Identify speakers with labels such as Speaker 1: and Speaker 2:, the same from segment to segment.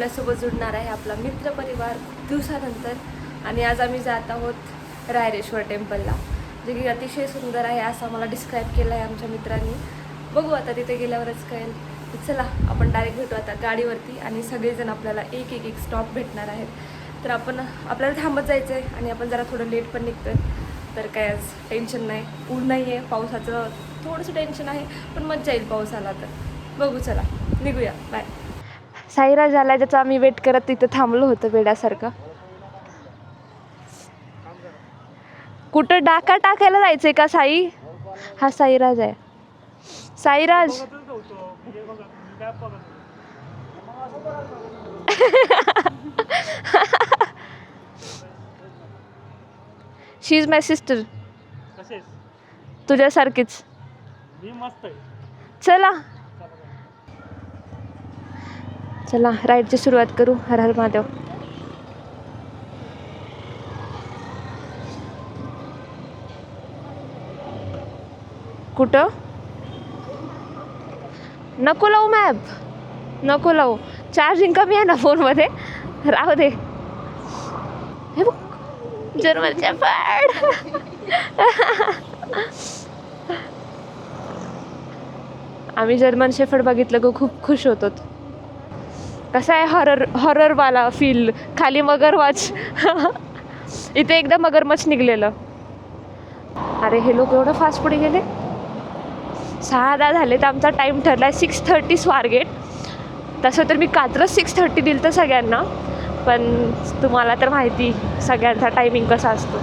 Speaker 1: आपल्यासोबत जुडणार आहे आपला मित्रपरिवार दिवसानंतर. आणि आज आम्ही जात आहोत रायरेश्वर टेम्पलला, जे की अतिशय सुंदर आहे असं आम्हाला डिस्क्राईब केलं आहे आमच्या मित्रांनी. बघू आता तिथे गेल्यावरच कळेल. चला आपण डायरेक्ट भेटू आता गाडीवरती आणि सगळेजण आपल्याला एक एक स्टॉप भेटणार आहेत. तर आपल्याला थांबत जायचं आहे आणि आपण जरा थोडं लेट पण निघतोय. तर काय आज टेन्शन नाही, ऊन नाही आहे, पावसाचं थोडंसं टेन्शन आहे, पण मजा येईल पाऊस आला तर. बघू, चला निघूया, बाय. साईराज आला, ज्याचा आम्ही वेट करत तिथं थांबलो होतो वेड्यासारखं. कुठं डाका टाकायला जायचंय का साई? हा साईराज आहे. साईराज शी इज माय सिस्टर. तुझ्यासारखीच. चला चला राईडची सुरुवात करू. हर हर महादेव. कुठं? नको लावू मॅप, नको लावू. चार्जिंग कमी आहे ना फोनमध्ये, राहू दे. हे बघ जर्मन शेफर्ड. आम्ही जर्मन शेफर्ड बघितलं गो, खूप खुश होतो. कसा आहे हॉररवाला फील. खाली मगरमच्छ. इथे एकदा मगरमच्छ निघलेलं. अरे हे लोक एवढं फास्ट पुढे गेले. 6:10 झाले तर आमचा टाईम ठरला आहे 6:30 स्वारगेट. तसं तर मी कात्रज 6:30 दिलं तर सगळ्यांना, पण तुम्हाला तर माहिती सगळ्यांचा टायमिंग कसा असतो,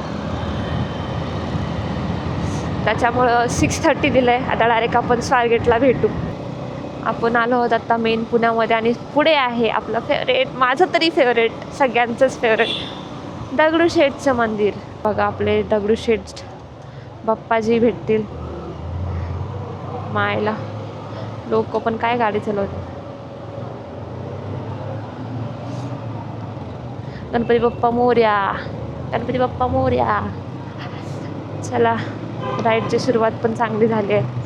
Speaker 1: त्याच्यामुळं 6:30 दिलं आहे. आता डायरेक्ट आपण स्वारगेटला भेटू. आपण आलो आहोत आता मेन पुण्यामध्ये आणि पुढे आहे आपलं फेवरेट, माझं तरी फेवरेट, सगळ्यांचंच फेवरेट, दगडूशेठचं मंदिर. बघा आपले दगडूशेठ बाप्पाजी भेटतील. मायला लोक पण काय गाडी चालवतात. गणपती बाप्पा मोरया, गणपती बाप्पा मोरया. चला राईडची सुरुवात पण चांगली झाली आहे.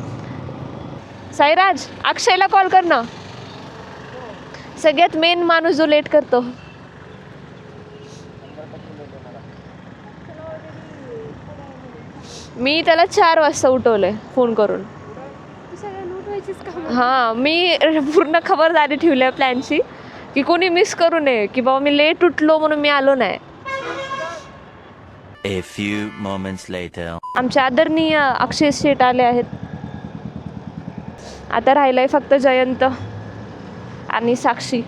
Speaker 1: साईराज, अक्षयला कॉल कर ना, सगळ्यात मेन माणूस जो लेट करतो. मी त्याला 4 वाजता उठवलंय फोन करून. हां, मी पूर्ण खबरदारी ठेवली आहे प्लॅनची की कोणी मिस करू नये, की बाबा मी लेट उठलो म्हणून मी आलो नाही.
Speaker 2: A few moments later.
Speaker 1: आमचे आदरणीय अक्षय शेठ आले आहेत. आता राहिलंय फक्त जयंत आणि साक्षी.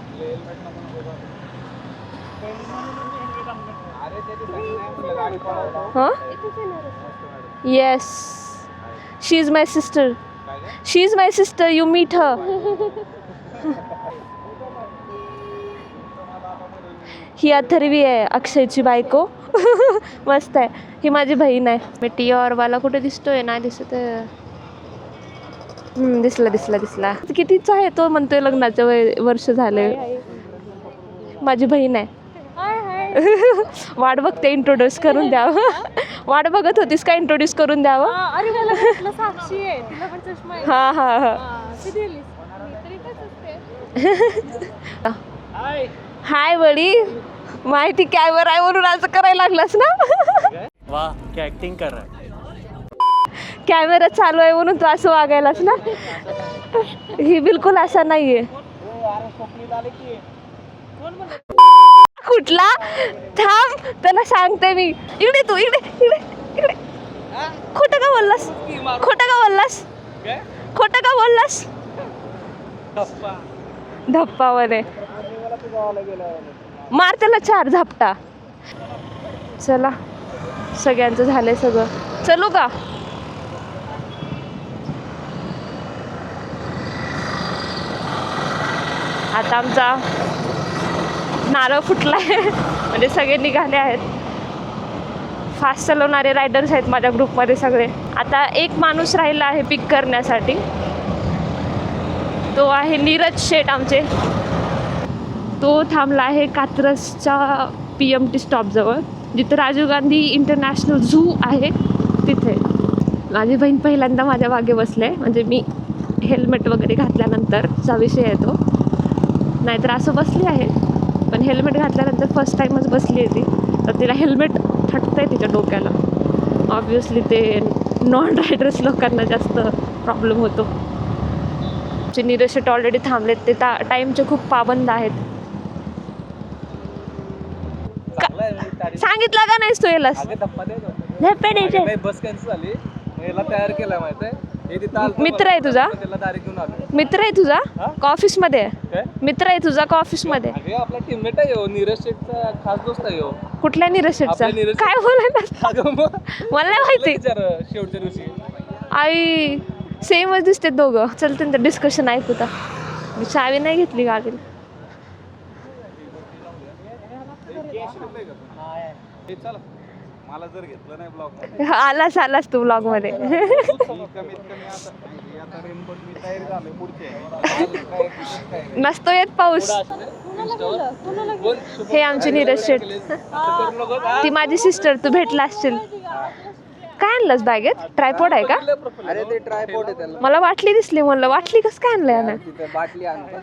Speaker 1: हां, yes, she is my sister. She is my sister, you meet her. ही अथर्वी आहे अक्षयची बायको. मस्त आहे. ही माझी बहीण आहे. मी टीआरवाला कुठे दिसतोय? नाही दिसत. दिसला. कितीचा आहे तो? म्हणतोय लग्नाचं वर्ष झाले. माझी बहीण आहे. वाट बघते इंट्रोड्यूस करून द्यावं. वाट बघत होतीस का इंट्रोड्यूस करून द्यावं? हाय बडी. माहिती कॅमेरा आहे म्हणून असं करायला लागलास ना.
Speaker 3: वाह, क्या ऍक्टिंग कर रहा है.
Speaker 1: कॅमेरा चालू आहे म्हणून तू असं वागायलास ना. ही बिलकुल असा नाहीये. कुठला? थांब, त्याला सांगते मी. इकडे तू, इकडे. खोटं का बोललास? धप्पावर मार त्याला 4 झापटा. चला सगळ्यांचं झालंय सगळं. चलू का? आता आमचा नारळ फुटलाय. म्हणजे सगळे निघाले आहेत. फास्ट चालवणारे रायडर्स आहेत माझ्या ग्रुपमध्ये सगळे. आता एक माणूस राहिला आहे पिक करण्यासाठी. तो आहे नीरज शेठ आमचे. तो थांबला आहे कात्रजच्या PMT स्टॉपजवळ, जिथे राजीव गांधी इंटरनॅशनल झू आहे तिथे. माझी बहीण पहिल्यांदा माझ्या मागे बसले, म्हणजे मी हेल्मेट वगैरे घातल्यानंतरचा विषय आहे तो. नाहीतर असं बसली आहे. पण हेल्मेट घातल्यानंतर फर्स्ट टाईमच बसली आहे ती, तर तिला हेल्मेट थटतं आहे तिच्या डोक्याला. ऑब्वियसली ते नॉन रायडर्स लोकांना जास्त प्रॉब्लेम होतो. जे नीरज शेट ऑलरेडी थांबलेत, ते टाईमचे खूप पाबंद आहेत. सांगितलं का नाहीस तू याला?
Speaker 4: बस कॅन्सल झाली, याला तयार केला माहिती आहे.
Speaker 1: मित्र आहे तुझा? मित्र आहे तुझा का ऑफिसमध्ये आहे?
Speaker 4: काय?
Speaker 1: मित्र आहे तुझा का ऑफिसमध्ये?
Speaker 4: अगं आपला टीममेट आहे हो, नीरज शेठचा खास दोस्त आहे हो.
Speaker 1: कुठल्या नीरज शेटचा?
Speaker 4: आपल्या नीरज
Speaker 1: काय बोलायला?
Speaker 4: अगं मग
Speaker 1: मला नाही माहिती.
Speaker 4: विचार शेवटच्या दिवशी
Speaker 1: आई सेमच दिसते दोघं. चल त्यांचं डिस्कशन ऐकू तर. मी चावी नाही घेतली गाडीला.
Speaker 4: हे चला, मला जर घेतलं नाही ब्लॉग
Speaker 1: आलास तू ब्लॉग मध्ये.
Speaker 4: कमीत कमी आता रेनकोट मी तयारी झालोय पुढचे.
Speaker 1: नसतो येत पाऊस. हे आमचे नीरज शेट, ती माझी सिस्टर. तू भेटला असशील. काय आणलंस बॅगेत? ट्रायपॉड आहे का?
Speaker 4: अरे ते ट्रायपॉड आहे त्याला.
Speaker 1: मला बाटली दिसली, म्हणलं बाटली कसं काय आणलंय ना.
Speaker 4: बाटली आणतो.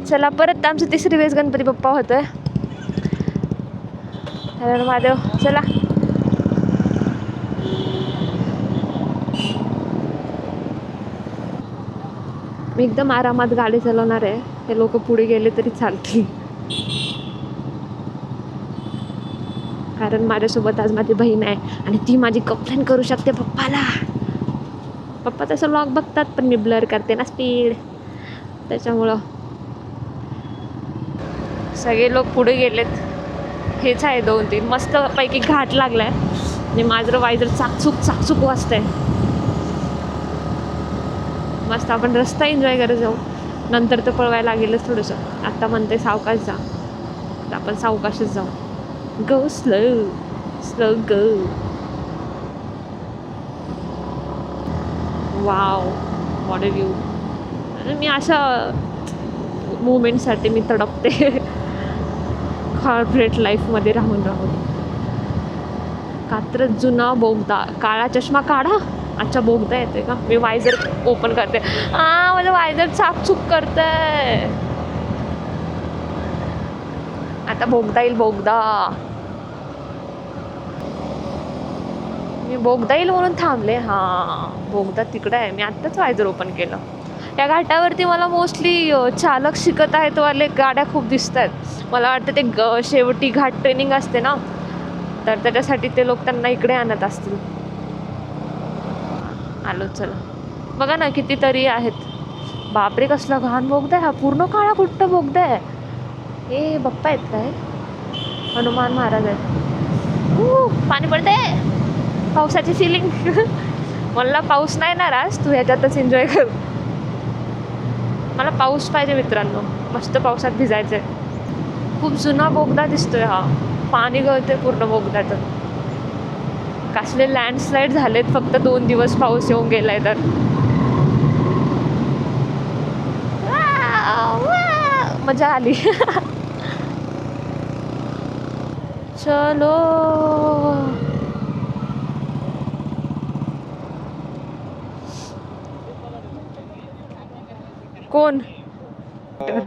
Speaker 1: चला परत आमचं तिसरी वेळेस गणपती बाप्पा होतोय. हर महादेव. चला मी एकदम आरामात गाडी चालवणार आहे. ते लोक पुढे गेले तरी चालतील, कारण माझ्यासोबत आज माझी बहीण आहे आणि ती माझी कंप्लेंट करू शकते पप्पाला. पप्पा तसं व्लॉग बघतात, पण मी ब्लर करते ना स्पीड, त्याच्यामुळं. सगळे लोक पुढे गेलेत. हेच आहे 2-3 मस्त पैकी घाट लागलाय आणि माझं वायझर चाकचूक वाजतंय. मस्त आपण रस्ता एन्जॉय करत जाऊ. नंतर तर पळवायला लागेलच थोडंसं. आत्ता म्हणते सावकाश जा, तर आपण सावकाशच जाऊ. Go slow go. Wow, what a view. मी अशा मुवमेंटसाठी मी तडपते. कॉर्पोरेट लाईफमध्ये राहून कात्रज जुना बोगदा. काळा चष्मा काढा. अच्छा बोगदा येते का? मी वायझर ओपन करते. मला वायझर चाकचूक करतंय. आता बोगदा येईल, बोगदा. मी बोगदा येईल म्हणून थांबले. बोगदा तिकडे आहे. मी आत्ताच वायझर ओपन केलं. या घाटावरती मला मोस्टली चालक शिकत आहेत वाले गाड्या खूप दिसत आहेत. मला वाटतं ते शेवटी घाट ट्रेनिंग असते ना, तर त्याच्यासाठी ते लोक त्यांना इकडे आणत असतील. आलो चला. बघा ना कितीतरी आहेत. बापरे कसला घाण बोगदा आहे हा. पूर्ण काळा कुट्ट बोगदा आहे. हे बाप्पा आहेत काय? हनुमान महाराज आहेत. पाणी पडते. पावसाची फिलिंग. मला पाऊस नाही ना राज, तू ह्याच्यातच एन्जॉय कर. मला पाऊस पाहिजे मित्रांनो. मस्त पावसात भिजायचंय. खूप जुना बोगदा दिसतोय हा. पाणी गळतंय पूर्ण बोगद्याचं. कसले लँडस्लाईड झालेत फक्त 2 दिवस पाऊस येऊन गेलाय तर. मजा आली. चलो. कोण?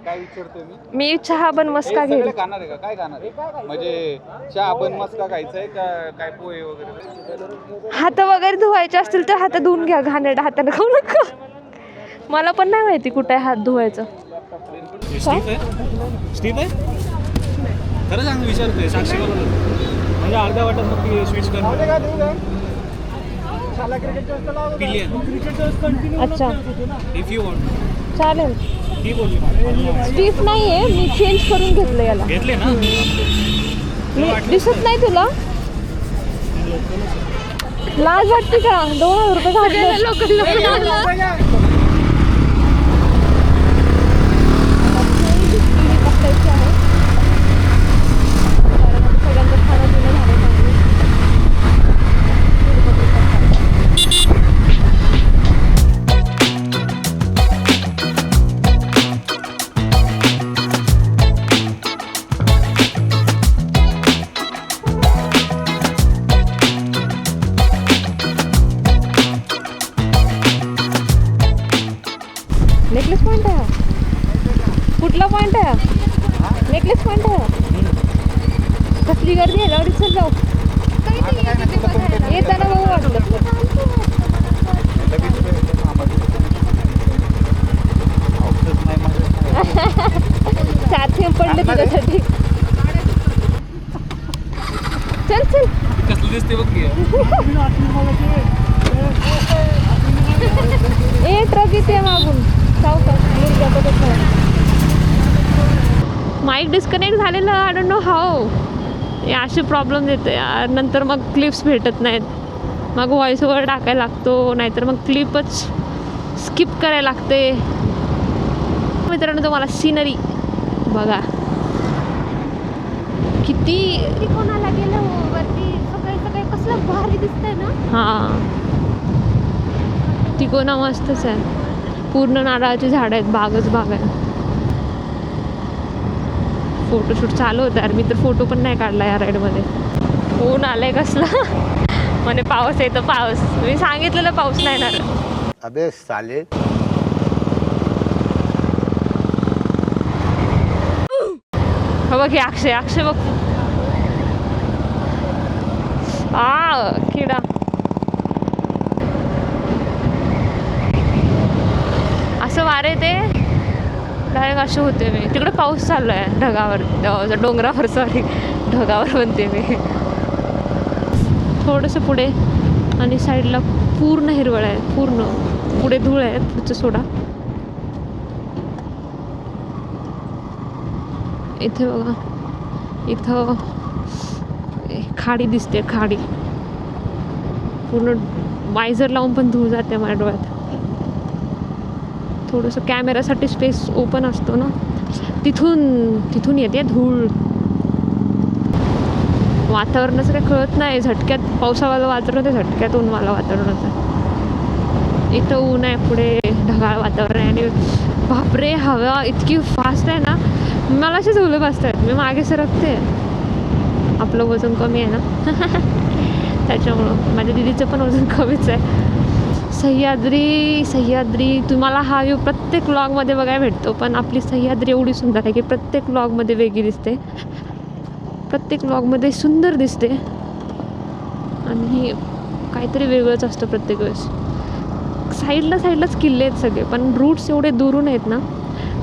Speaker 4: काय विचारतोय
Speaker 1: मी चहा बन मस्का घेईल.
Speaker 4: खाणार आहे का? काय खाणार आहे? म्हणजे चहा बन मस्का खायचंय का काय पोहे वगैरे?
Speaker 1: हात वगैरे धुवायचे असतील तर हात धुवून घ्या. घाणेरडा हाताने खाऊ नका. मला पण नाही माहिती कुठे हात धुवायचं.
Speaker 3: स्टीव आहे खरं सांग, विचारतोय साक्षी म्हणजे अर्ध्या वाटत मग स्विच कर.
Speaker 1: अच्छा
Speaker 3: इफ यू वॉन्ट
Speaker 1: चालेल.
Speaker 3: ती बोलली
Speaker 1: स्टीफ नाही आहे, मी चेंज करून घेतलं याला.
Speaker 3: घेतले ना.
Speaker 1: मी दिसत नाही तुला? लाज वाटते का? 2000 रुपये घातले. नेकलेस पॉइंट आहे. कुठला पॉइंट आहे? नेकलेस पॉइंट आहे. कसली गर्दी आहे, लावडी चल जाऊ. येताना बघू वाटलं. चार थेंब पडले तुझ्यासाठी. चल चल.
Speaker 3: कसलं दिसते बघ की.
Speaker 1: ए ट्रक येते मागून. माईक डिस्कनेक्ट झालेलं. I don't know how. हे असे प्रॉब्लेम देते यार. नंतर मग क्लिप्स भेटत नाहीत. मग व्हॉइस ओव्हर टाकायला लागतो, नाहीतर मग क्लिपच स्किप करायला लागते. मित्रांनो तुम्हाला सीनरी बघा किती
Speaker 5: कोणाला गेलं वरती सकाळी सकाळी कसलं भारी दिसतंय ना.
Speaker 1: हां तिकोना मस्तच आहे. पूर्ण नारळाची झाडं आहेत, बागच बाग आहे. फोटोशूट चालू होतं यार. मी तर फोटो पण नाही काढला या राईडमध्ये. ऊन आलंय कसला. म्हणे पाऊस येतो पाऊस. मी सांगितलेलं पाऊस नाही येणार.
Speaker 6: अबे साले.
Speaker 1: हो बघ हे अक्षय. अक्षय बघ. किडा. असं वारे ते डायरेक्ट असे होते. मी तिकडे पाऊस चालू आहे ढगावर, डोंगरावर. सॉरी ढगावर म्हणते मी. थोडंसं पुढे आणि साईडला पूर्ण हिरवळ आहे. पूर्ण पुढे धूळ आहे. पुढचं सोडा. इथे बघा, इथं खाडी दिसते. खाडी पूर्ण वायझर लावून पण धूळ जाते माझ्या डोळ्यात. थोडंसं कॅमेरासाठी स्पेस ओपन असतो ना, तिथून येते धूळ. वातावरणाचं काही कळत नाही. झटक्यात पावसावालं वातावरण होतं, झटक्यात ऊनवालं वातावरण होतं. इथं ऊन आहे, पुढे ढगाळ वातावरण आहे. आणि बापरे हवा इतकी फास्ट आहे ना, मला असे झोले बसतात. मी मागे सरकते. आपलं वजन कमी आहे ना त्याच्यामुळं. माझ्या दीदीचं पण वजन कमीच आहे. सह्याद्री तुम्हाला हा व्ह्यू प्रत्येक व्लॉगमध्ये बघायला भेटतो. पण आपली सह्याद्री एवढी सुंदर आहे की प्रत्येक व्लॉगमध्ये वेगळी दिसते. प्रत्येक व्लॉगमध्ये सुंदर दिसते. आणि काहीतरी वेगळंच असतं प्रत्येक वेळेस. साईडलाच किल्ले आहेत सगळे, पण रूट्स एवढे दुरून आहेत ना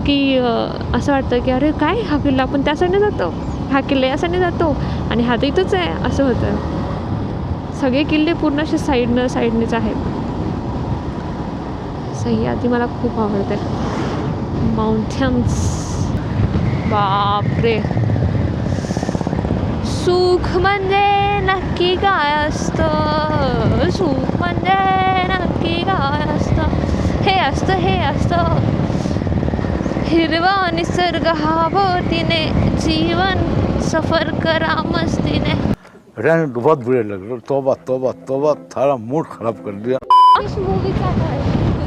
Speaker 1: की असं वाटतं की अरे काय हा किल्ला, आपण त्या साईडने जातो, हा किल्ला या साईडने जातो, आणि हा तर इथंच आहे असं होतं. सगळे किल्ले पूर्ण असे साईडनेच आहेत. सह्याद्री मला खूप आवडते. माउंटन्स बापरे. सुख म्हणजे नक्की काय असतं. सुख म्हणजे नक्की काय असतं. हे असतं हिरवा निसर्ग हावतीने, जीवन सफर करा मस्तीने.
Speaker 6: रहने बहुत बुरे लग रहे. तौबा तौबा तौबा, सारा मूड खराब कर दिया.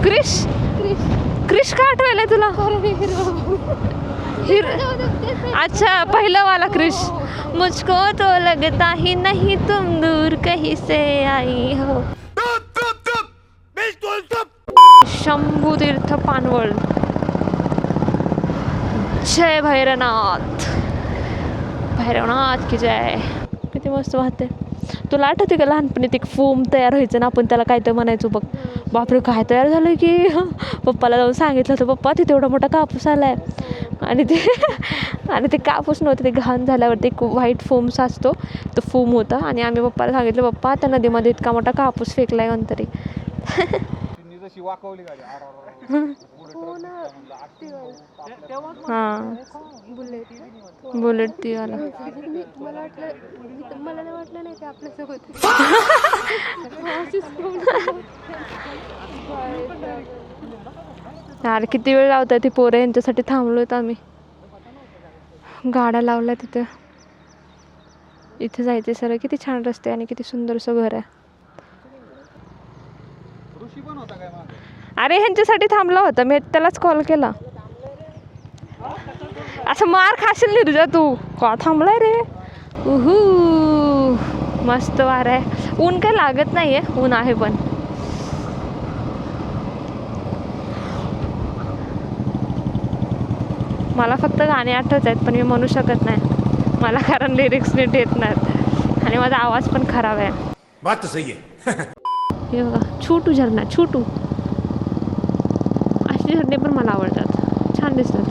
Speaker 1: क्रिश का आठवायला तुला. अच्छा पहिला वाला क्रिश. मुझको तो लगता ही नहीं तुम दूर कहीं से आई हो. शंभू तीर्थ पानवळ. जय भैरवनाथ की जय. किती मस्त वाटते. तुला आठवते का लहानपणी ते फोम तयार व्हायचं ना, आपण त्याला काय तर म्हणायचो बघ. बापरे काय तयार झालं की पप्पाला जाऊन सांगितलं होतं, पप्पा तिथे एवढा मोठा कापूस आलाय. आणि ते कापूस नव्हते, ते घाण झाल्यावरती एक व्हाईट फोम साचतो, तो फोम होता. आणि आम्ही पप्पाला सांगितलं, पप्पा त्या नदीमध्ये इतका मोठा कापूस फेकलाय नंतरी. हां बुलेट ती आला.
Speaker 5: मला नाही वाटलं नाही ते आपल्यासोबत.
Speaker 1: यार किती वेळ लावताय ती पोरं. यांच्यासाठी थांबलोत आम्ही. गाड्या लावल्या तिथे. इथे जायचे सर. किती छान रस्ते आणि किती सुंदरसं घर आहे. अरे ह्यांच्यासाठी थांबला होता मी, त्यालाच कॉल केला. असं मार खाशील नाही तुझ्या. तू का थांबलाय रे. मस्त वार आहे. ऊन काय लागत नाहीये. ऊन आहे पण. मला फक्त गाणे आठवत आहेत पण मी म्हणू शकत नाही मला, कारण लिरिक्स नीट येत नाहीत आणि माझा आवाज पण खराब आहे.
Speaker 7: बात तो सही है.
Speaker 1: हे बघा छोटू झरणा, छोटू. असे झरणे पण मला आवडतात, छान दिसतात.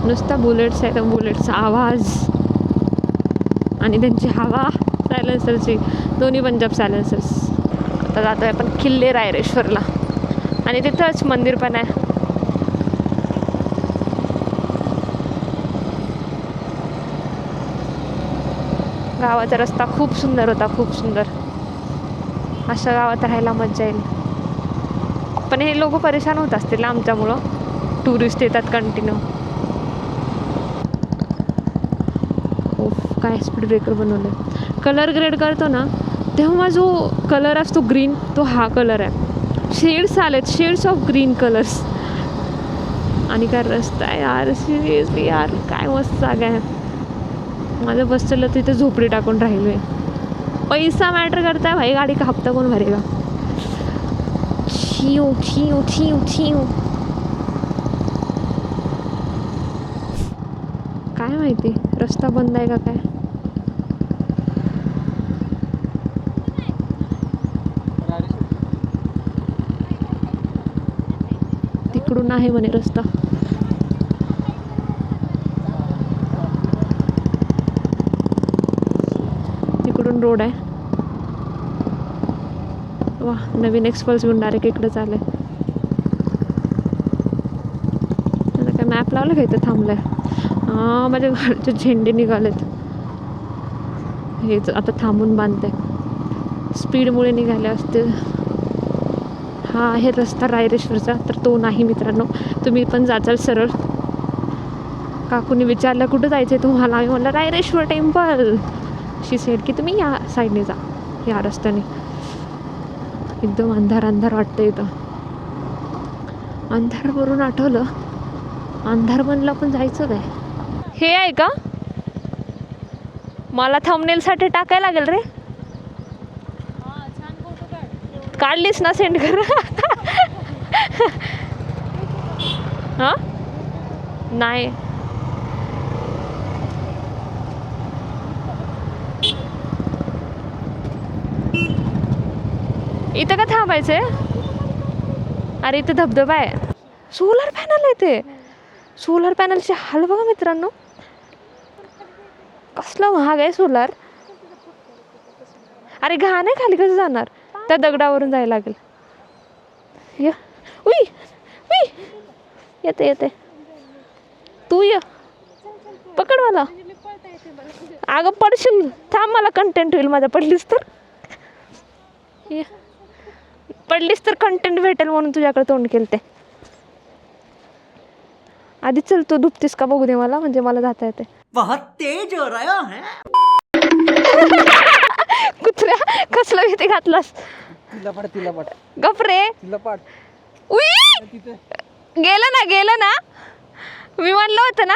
Speaker 1: नुसता बुलेट्स आहे, बुलेटचा आवाज आणि त्यांची हवा, सायलेन्सरची, दोन्ही पंजाब सायलेन्सर्स. आता जातो आहे आपण किल्ले रायरेश्वरला आणि तिथंच मंदिर पण आहे. गावाचा रस्ता खूप सुंदर होता, खूप सुंदर. अशा गावात राहायला मजा येईल. पण हे लोक परेशान होत असतील आमच्यामुळं, टुरिस्ट येतात कंटिन्यू. काय स्पीड ब्रेकर बनवलं. कलर ग्रेड करतो ना तेव्हा जो कलर असतो ग्रीन, तो हा कलर आहे. शेड्स आलेत, शेड्स ऑफ ग्रीन कलर्स. आणि काय रस्ता आहे यार, सिरियसली यार, काय मस्त जागा आहे. माझं बस चाललं तिथे झोपडी टाकून राहिलो आहे. पैसा मॅटर करताय भाई, गाडी का हप्ता कोण भरेगा. छिऊ छिऊ छिऊ छिऊ. काय माहिती रस्ता बंद आहे का काय. तिकडून आहे म्हणे रस्ता. तिकडून रोड आहे. वा, नवीन एक्सपल्स घेऊन डायरेक्ट इकडे चालले. आता काय मॅप लावलं का इथं थांबलंय. हां, माझ्या घरचे झेंडे निघालेत. हे आता थांबून बांधते, स्पीडमुळे निघाले असतील. हा आहे रस्ता रायरेश्वरचा, तर तो नाही मित्रांनो. तुम्ही पण जाचाल सरळ. काकूने विचारलं कुठं जायचं आहे तुम्हाला, आम्ही म्हणलं रायरेश्वर टेम्पल. शी सेड की तुम्ही या साईडने जा, या रस्त्याने. एकदम अंधार अंधार वाटतं इथं. अंधारवरून आठवलं, अंधार बनला पण जायचं काय. हे आहे का, मला थंबनेलसाठी टाकायला लागेल रे. काढलीस ना, सेंड कर. हां नाही, इथं का थांबायचंय. अरे इथं धबधबा आहे, सोलर पॅनल आहे ते. सोलर पॅनलचे हाल बघा मित्रांनो, कसलं महाग आहे सोलर. अरे घाण आहे खाली, कसं जाणार. त्या दगडावरून जायला लागेल. ये उई उई, येते येते. तू ये, पकड मला. अगं पडशील, थांब, मला कंटेंट होईल माझा. पडलीस तर ये, पडलीस तर कंटेंट भेटेल म्हणून तुझ्याकडे तोंड केलं ते. आधी चल, तू दुपतीस का बघू दे मला, म्हणजे मला जाता येते.
Speaker 8: बहुत तेज हो रहा है.
Speaker 1: कुत्र्या, कसलं भीती घातलास. गपरे. उई, गेलं ना, गेलं ना. मी म्हणलं होतं ना.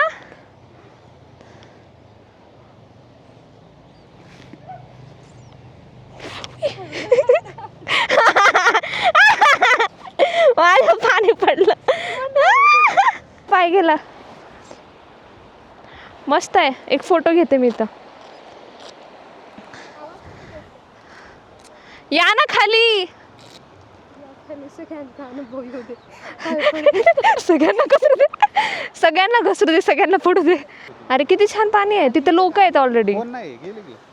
Speaker 1: माझं पाणी पडलं, पाय गेला. मस्त आहे, एक फोटो घेते मी इथं. या ना खाली. सगळ्यांना घसरू दे, सगळ्यांना घसरू दे, सगळ्यांना पडू दे. अरे किती छान पाणी आहे तिथे. लोक आहेत ऑलरेडी.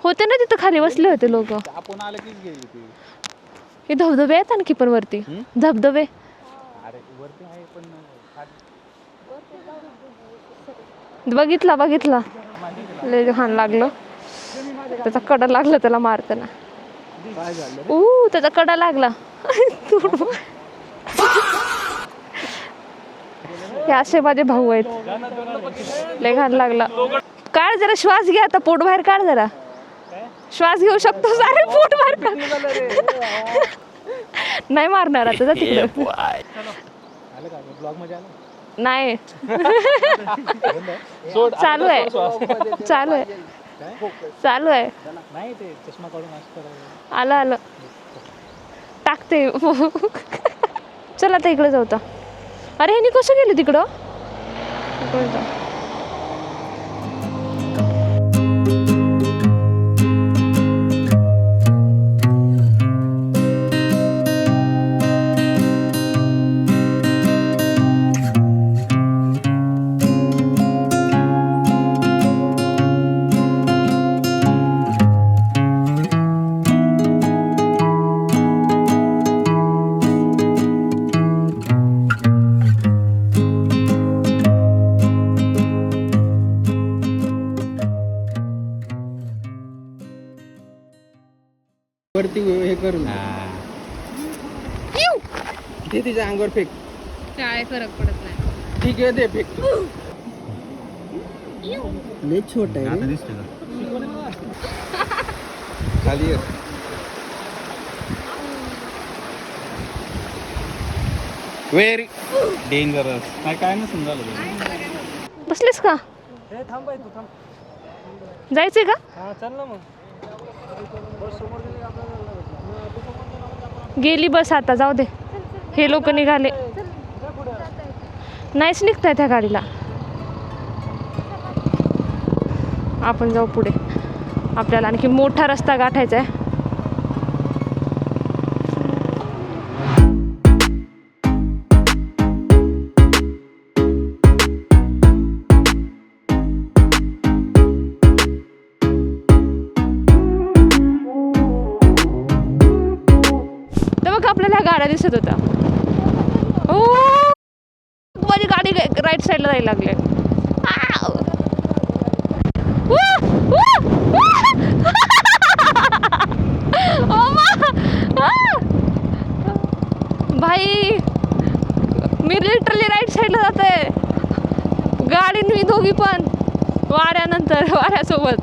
Speaker 1: होते ना तिथं, खाली बसले होते लोक.
Speaker 4: आपण आलं कीच गेली ती.
Speaker 1: हे धबधबे आहेत आणखी पण वरती. धबधबे बघितला बघितला, लय लहान लागलं. त्याचा कडा लागला त्याला मारताना. त्याचा कडा लागला. हे असे माझे भाऊ आहेत. लय घाण लागला. काढ जरा श्वास घ्या, आता पोट बाहेर काढ जरा. श्वास घेऊ शकतो. अरे पोट बाहेर काढ. नाही मारणार आता, जा तिकडे. नाही, चालू आहे, चालू आहे, चालू आहे. आलं आलं, टाकते. चल आता इकडे जाऊ तर. अरे ह्यानी कसं गेलं तिकडं? इकडे जाऊ.
Speaker 7: वरती हे करून ते तिच्या अंगावर फेक.
Speaker 1: काय फरक पडत नाही.
Speaker 7: ठीक आहे, दे फेक. लय छोट आहे रे.
Speaker 4: खाली व्हेरी डेंजरस.
Speaker 3: काय नसून झालं.
Speaker 1: बसलेस का?
Speaker 3: थांबाय तू थांब.
Speaker 1: जायचंय का?
Speaker 3: हा चल ना मग.
Speaker 1: गेली बस आता, जाऊ दे. हे लोक निघाले. नाहीच निघताय त्या गाडीला. आपण जाऊ पुढे. आपल्याला आणखी मोठा रस्ता गाठायचा आहे. आपल्याला गाड्या दिसत होत्या. ओ माझी गाडी राईट साईडला जायला लागले. भाई मी लिटरली राईट साईडला जाते. गाडी मी दोघी पण वाऱ्यासोबत.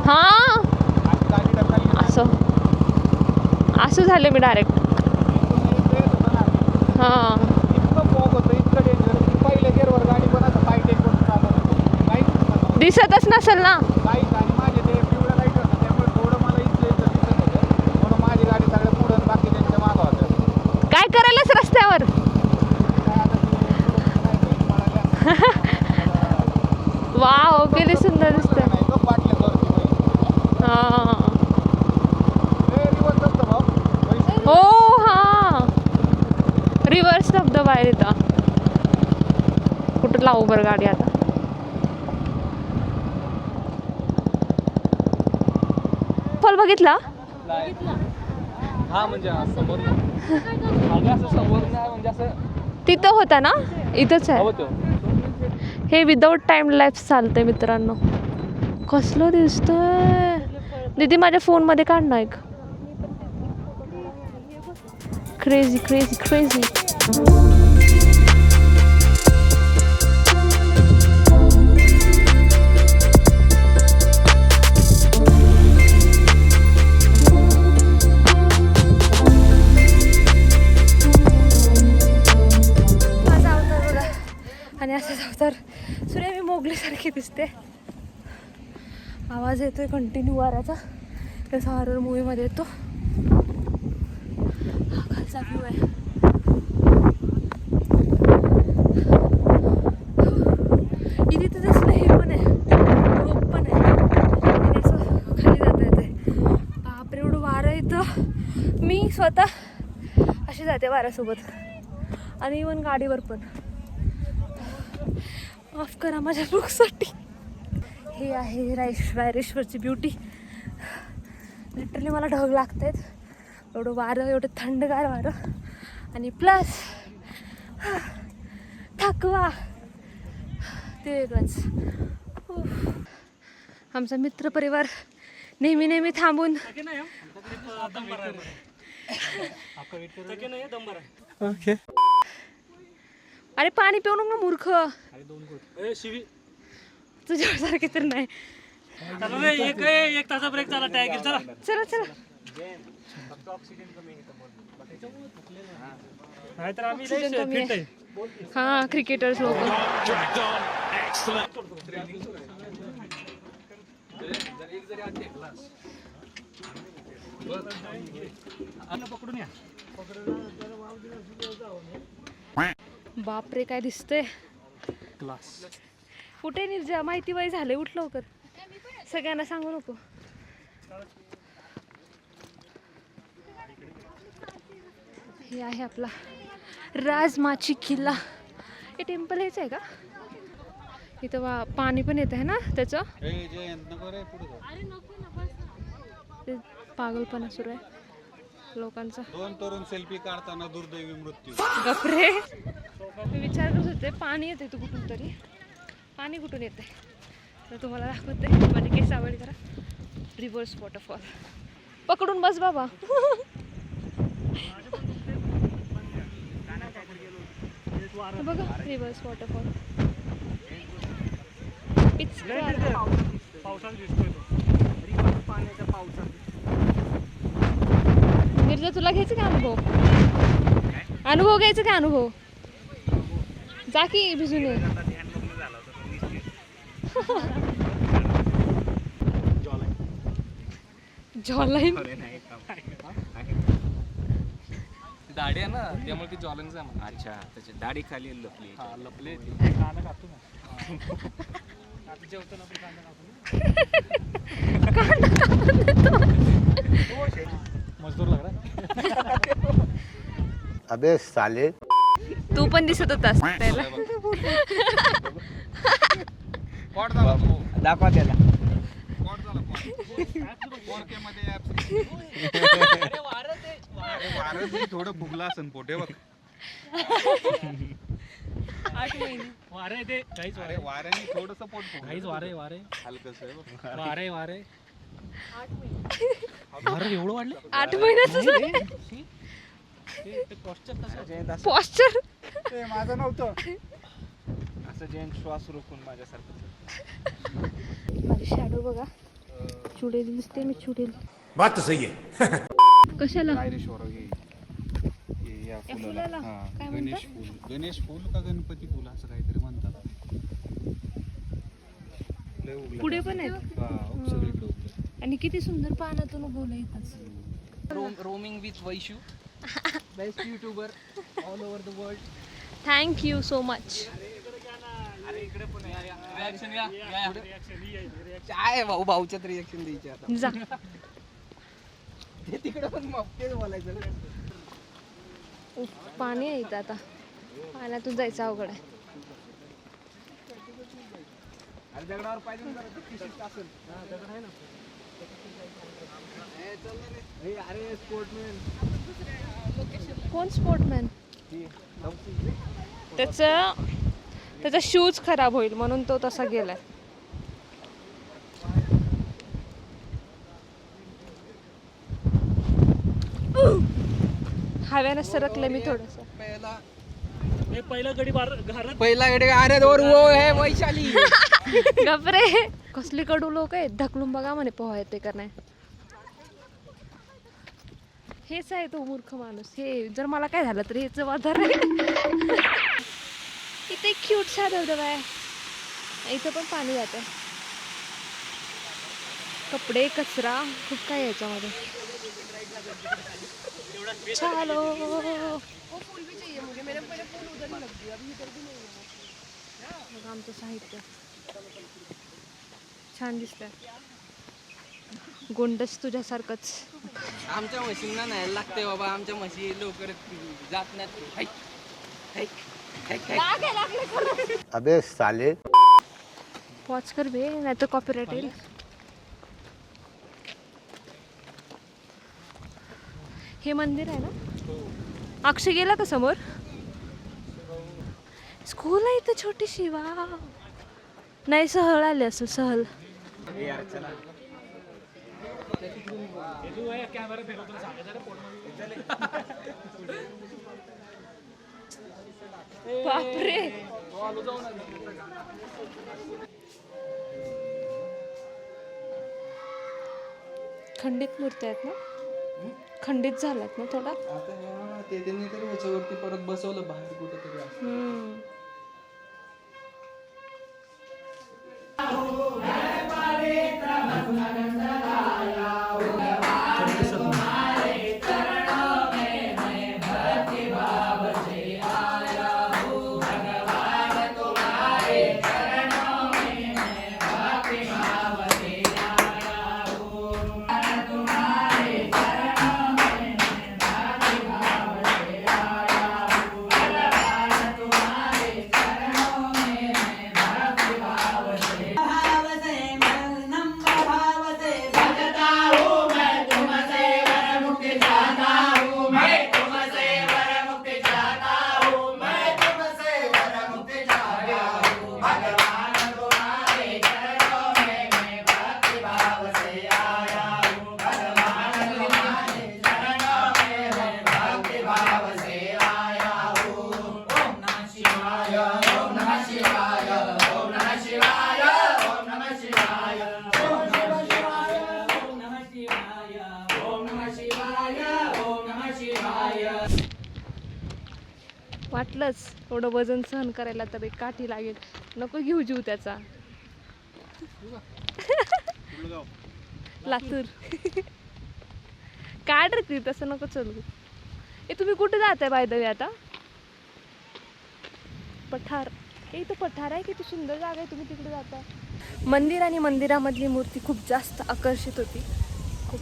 Speaker 1: हा असं झालं मी डायरेक्ट. हां दिसतच नसेल ना. काय करायलाच रस्त्यावर. वाव किती सुंदर दिसतंय. हां हो हां रिव्हर्स धबधबा आहे तिथं. कुठं लावू बरं गाडी आता. फॉल बघितला?
Speaker 3: हा म्हणजे समोर म्हणजे असं
Speaker 1: तिथं होता ना. इथंच आहे. हे विदाऊट टाइम लाईफ चालतंय मित्रांनो. कसलं दिसतंय. दीदी माझ्या फोनमध्ये काढ ना एक. Crazy crazy crazy. माझा अवतार बघा. आणि असाच अवतार सूर्य मी मोगलीसारखी दिसते. आवाज येतोय कंटिन्यू वाऱ्याचा. तसा हॉरर मूवीमध्ये येतो. हा खालचा व्ह्यू आहे. इथे तर तसलं हे पण आहे. रोप पण आहे. आणि असं खाली जाता येते. बापरे एवढं वारं येतं. मी स्वतः अशी जाते वाऱ्यासोबत. आणि इवन गाडीवर पण. माफ करा माझ्या लुकसाठी. हे आहे रायरेश्वरची ब्युटी. लिटरली मला ढग लागत आहेत. एवढं वारं, एवढं थंडगार वारं. आणि प्लस थकवा ते वेगळंच. आमचा मित्रपरिवार नेहमी थांबून अरे पाणी पिऊ नको मूर्ख. तुझ्यासारखे तर नाही.
Speaker 3: एक तासा ब्रेक झाला. टॅग चला
Speaker 1: चला चला.
Speaker 3: नाहीतर आम्ही
Speaker 1: ऑक्सिजन कमी आहे. हा क्रिकेटर्स लोक.
Speaker 3: पकडून या.
Speaker 1: बापरे काय दिसतंय.
Speaker 3: क्लास.
Speaker 1: कुठे निर्जा माहिती वय झाले उठ लवकर. सगळ्यांना सांगू नको. हे आहे आपला राजमाची किल्ला. हे टेम्पल हेच आहे का? इथं पाणी पण येत आहे ना त्याचं. ते पागलपणा सुरू आहे लोकांचा.
Speaker 4: 2 तरुण सेल्फी काढताना दुर्दैवी मृत्यू.
Speaker 1: गपरे. मी विचार करत होते पाणी येते तू कुठून तरी. पाणी कुठून येते तर तुम्हाला दाखवते. माझे केस आवड करा. Reverse waterfall. पकडून बस बाबा. बघा रिव्हर्स वॉटरफॉल.
Speaker 3: पावसात दिसतोय तो. पाण्याच्या पावसात.
Speaker 1: निर्जा तुला घ्यायचं का अनुभव? अनुभव घ्यायचं का अनुभव? जा की भिजून ये. जॉलाईन.
Speaker 7: दाढी आहे ना त्यामुळे ती जॉलिंग. अच्छा त्याची दाढी खाली लपली.
Speaker 3: लपले कांदा कापतो ना. आता जेवताना आपण कांदा कापतो. मजदूर लग रहा.
Speaker 6: अबे साले.
Speaker 1: तू पण दिसत होतास त्याला.
Speaker 4: पॉट झाला तो.
Speaker 7: दाखवा त्याला.
Speaker 4: पॉट झाला पॉट. मध्ये वारं थोडं फुगला असन पोटे बघ.
Speaker 1: 8 महिने
Speaker 3: वारे ते काहीच
Speaker 4: अरे वाऱ्याने थोडस पोट फुगलं.
Speaker 3: काहीच वारे
Speaker 4: हलकस आहे बघ.
Speaker 3: वारे
Speaker 1: 8
Speaker 3: एवढं वाढलं.
Speaker 1: 8 महिन्याचं
Speaker 3: ते posture कसं
Speaker 1: पॉस्चर.
Speaker 4: ते माझं नव्हतं.
Speaker 7: असं जैन श्वास रोखून माझ्यासारखं.
Speaker 1: माझी शॅडो बघा. चुडेल दिसते मी. चुडेल
Speaker 6: बात तो सही है.
Speaker 1: कशाला?
Speaker 4: रायरेश्वर हे या फुलाला.
Speaker 1: काय
Speaker 4: गणेश फुल. गणेश फुल का गणपती फुल असं काहीतरी म्हणतात. लय उगलं.
Speaker 1: पुढे पण आहेत.
Speaker 4: हा, सगळीकडे उगलं.
Speaker 1: आणि किती सुंदर पानातून उगवलं येतात.
Speaker 7: Roaming with Vaishu. Best YouTuber all over the world.
Speaker 1: Thank you so much.
Speaker 7: Reaction या. काय भाऊ भाऊच्यात रिॲक्शन द्यायची आता.
Speaker 1: जा.
Speaker 7: ते तिकडे पण मग तेच बोलायचं.
Speaker 1: उफ, पाणी आहे इथं आता. पाण्यातून जायचं अवघड आहे.
Speaker 7: अरे दगडावर पाहिजे ना जरा ते शिस्त असेल. दगड आहे ना. अरे स्पोर्टमॅन.
Speaker 1: कोण स्पोर्टमॅन? त्याचा शूज खराब होईल म्हणून तो तसा गेलाय. हव्यानं सरकले मी थोडस.
Speaker 3: पहिला गडी घरात.
Speaker 7: पहिला गडी अरे दोर वो है वैशाली.
Speaker 1: गपरे. कसली कडू लोक आहेत. ढकलून बघा म्हणे पोहा येते का नाही. हेच आहे तो मूर्ख माणूस. हे जर मला काय झालं तर हेच वाधार आहे. इथे एक क्यूटसा धबधबा आहे. इथं पण पाणी जात आहे. कपडे कचरा खूप काय याच्यामध्ये. चलो. आमचं साहित्य छान दिसतंय. गोंडस तुझ्यासारखंच.
Speaker 7: आमच्या म्हशींना न्यायला लागते बाबा. आमच्या म्हशी लवकर जात नाहीत.
Speaker 6: अबे साले.
Speaker 1: वॉच कर बे नाही तर कॉपीराइट येईल. हे मंदिर आहे ना. अक्षय गेला का समोर? स्कूल आहे इथं छोटीशी. वा नाही सहल आले असं. सहल
Speaker 3: कॅमेरा फिरवतो सांगायचं.
Speaker 1: बापरे. खंडित मूर्ती आहेत ना. खंडित झाल्यात ना थोडा.
Speaker 7: आता ते त्यांनी तर ह्याच्यावरती परत बसवलं बाहेर कुठेतरी.
Speaker 1: वाटलंच थोडं वजन सहन करायला तर एक काठी लागेल, नको घेऊ जीव त्याचा. लातूर. काढ रे ती, तसं नको चलू. तुम्ही कुठे जाताय बाय द वे आता? पठार. इथं पठार आहे, किती सुंदर जागा आहे, तुम्ही तिकडे जाताय. मंदिर आणि मंदिरामधली मूर्ती खूप जास्त आकर्षित होती. खूप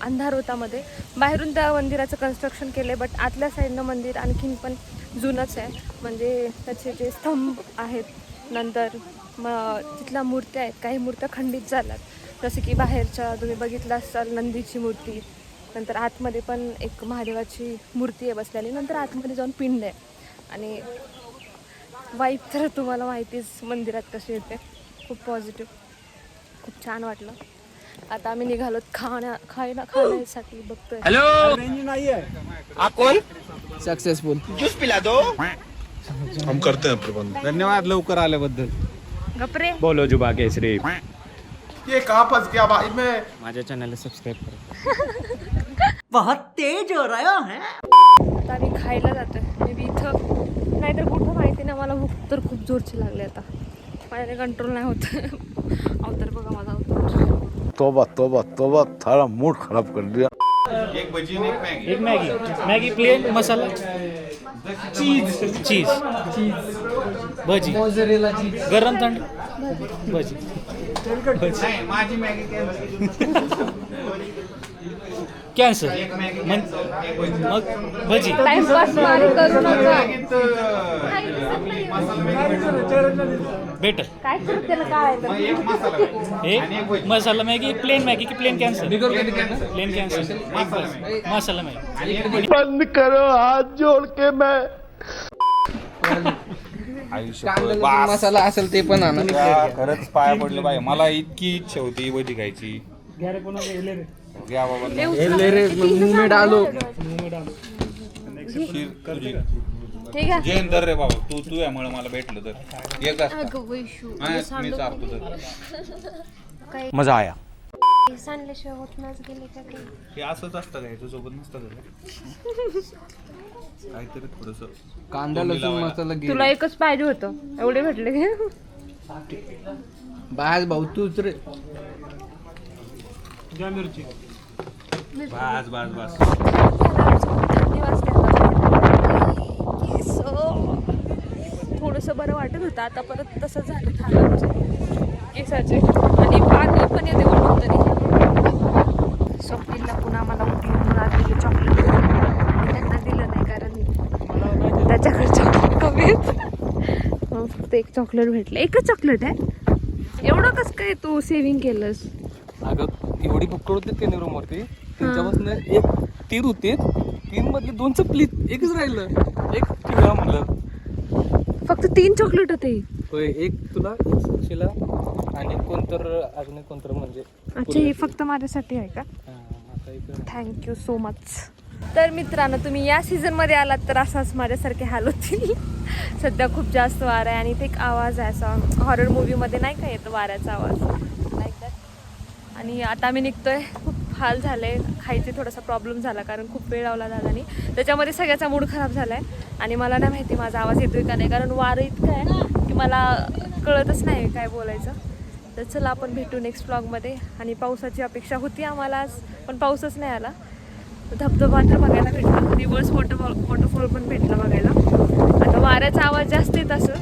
Speaker 1: अंधार होता मध्ये. बाहेरून त्या मंदिराचं कन्स्ट्रक्शन केलं आहे, बट आतल्या साईडनं मंदिर आणखीन पण जुनंच आहे. म्हणजे त्याचे जे स्तंभ आहेत, नंतर तिथल्या मूर्त्या आहेत, काही मूर्त्या खंडित झाल्यात. जसं की बाहेरच्या तुम्ही बघितलं असाल नंदीची मूर्ती, नंतर आतमध्ये पण एक महादेवाची मूर्ती आहे बसलेली, नंतर आतमध्ये जाऊन पिंड आहे. आणि वाईब तर तुम्हाला माहितीच मंदिरात कशी येते, खूप पॉझिटिव्ह, खूप छान वाटलं. आता आम्ही निघालो खाण्यासाठी बघतोय.
Speaker 7: सक्सेसफुल.
Speaker 6: हम करते हैं प्रबंध.
Speaker 3: धन्यवाद लवकर आल्याबद्दल.
Speaker 1: गपरे.
Speaker 3: बोलो जुबा केसरी.
Speaker 6: ये कहाँ फंस गया भाई मैं.
Speaker 3: माझ्या चॅनलला सबस्क्राईब करा.
Speaker 8: बहुत तेज हो रहा है.
Speaker 1: आता आम्ही खायला जातोय. मे बी इथं नाहीतर कुठं माहिती नाही. मला भूक तर खूप जोरची लागली आता, माझ्याने कंट्रोल नाही होत. अवतार बघा माझा अवतार.
Speaker 6: तोबा तोबा तोबा, थारा मूड खराब कर दिया.
Speaker 4: एक भजी आणि एक
Speaker 3: एक
Speaker 4: मॅगी.
Speaker 3: मॅगी प्लेन मसाला चीज भजी गरम थंड भजी.
Speaker 4: नाही, माझी मॅगी
Speaker 3: कॅन्सल.
Speaker 4: एक मॅगी
Speaker 3: मग भजी.
Speaker 1: टाइमपास करू नका.
Speaker 3: बेटर.
Speaker 1: काय करत त्याला काय
Speaker 4: एक मसाला मॅगी.
Speaker 3: एक मसाला मॅगी, प्लेन मॅगी की plain cancel? Plain cancel. Masala Maggi.
Speaker 6: बंद करो हाथ जोड़ के मैं.
Speaker 7: मसाला असेल ते पण आणा.
Speaker 4: खरंच पाया पडलं पाहिजे. मला इतकी इच्छा होती भजी खायची. घ्या बाबा.
Speaker 7: मुंह डालो.
Speaker 4: खीर तुझी.
Speaker 1: ठीक आहे.
Speaker 4: जैन दर रे बाबा, तू यामुळे मला भेटलं तर एक
Speaker 5: अगं वैशू,
Speaker 4: मी चालतो तर.
Speaker 3: मजा आया.
Speaker 5: सांडल्याशिवाय होत नाच गेले का काही.
Speaker 4: हे असंच असतं का, ह्याच्यासोबत नसतं का काहीतरी थोडस.
Speaker 7: कांदा लसूण मसाला घे.
Speaker 1: तुला एकच पाहिजे होतं, एवढे भेटले.
Speaker 7: बास भाऊ तूच रे.
Speaker 4: बस बस बस.
Speaker 1: थोडंसं बरं वाटत होतं, आता परत तसं झालं खाण्याचे केसाचे. आणि पाणी पण येते म्हणून तरी. स्वप्नीलला पुन्हा मला उठून रात्री चॉकलेट त्यांना दिलं नाही, कारण त्याच्याकडे चॉकलेट कमी आहेत. मग फक्त एक चॉकलेट भेटलं. एकच चॉकलेट आहे. एवढं कसं काय तू सेव्हिंग केलंस?
Speaker 7: अगं एवढी बुक होते का रूम वरती, त्यांच्यापासून एक 3 होते, 3 मधले 2 चपली, एकच राहिलं. एक ठेवा म्हणलं.
Speaker 1: फक्त 3 चॉकलेट होते.
Speaker 7: होय, एक तुला, एक सुशीला आणि कोणतर अजून एक कोणतर. म्हणजे
Speaker 1: अच्छा, हे फक्त माझ्यासाठी आहे का? Thank you so much. तर मित्रांनो, तुम्ही या सीझनमध्ये आलात तर असाच माझ्यासारखे हाल होतील. सध्या खूप जास्त वारा आहे आणि इथे एक आवाज आहे असा, हॉरर मूवीमध्ये नाही का येतो वाऱ्याचा आवाज, लाईक दॅट. आणि आता आम्ही निघतोय. खूप हाल झाले. खायचे थोडासा प्रॉब्लेम झाला, कारण खूप वेळ लावला दादानी. त्याच्यामध्ये सगळ्याचा मूड खराब झाला आहे. आणि मला नाही माहिती माझा आवाज येतोय का नाही, कारण वारं इतकं आहे की मला कळतच नाही काय बोलायचं. तर चला आपण भेटू नेक्स्ट व्लॉगमध्ये. आणि पावसाची अपेक्षा होती आम्हाला आज, पण पाऊसच नाही आला. धबधबा तर बघायला भेटला, रिव्हर्स वॉटरफॉल पण भेटला बघायला. आता वाऱ्याचा आवाज जास्त येत असं.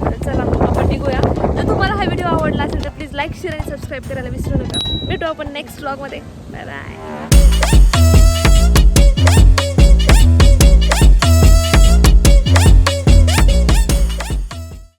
Speaker 1: तर चला आपण निघूया. जर तुम्हाला हा व्हिडिओ आवडला असेल तर प्लीज लाईक, शेअर आणि सबस्क्राईब करायला विसरू नका. भेटू आपण नेक्स्ट व्लॉगमध्ये. Bye bye.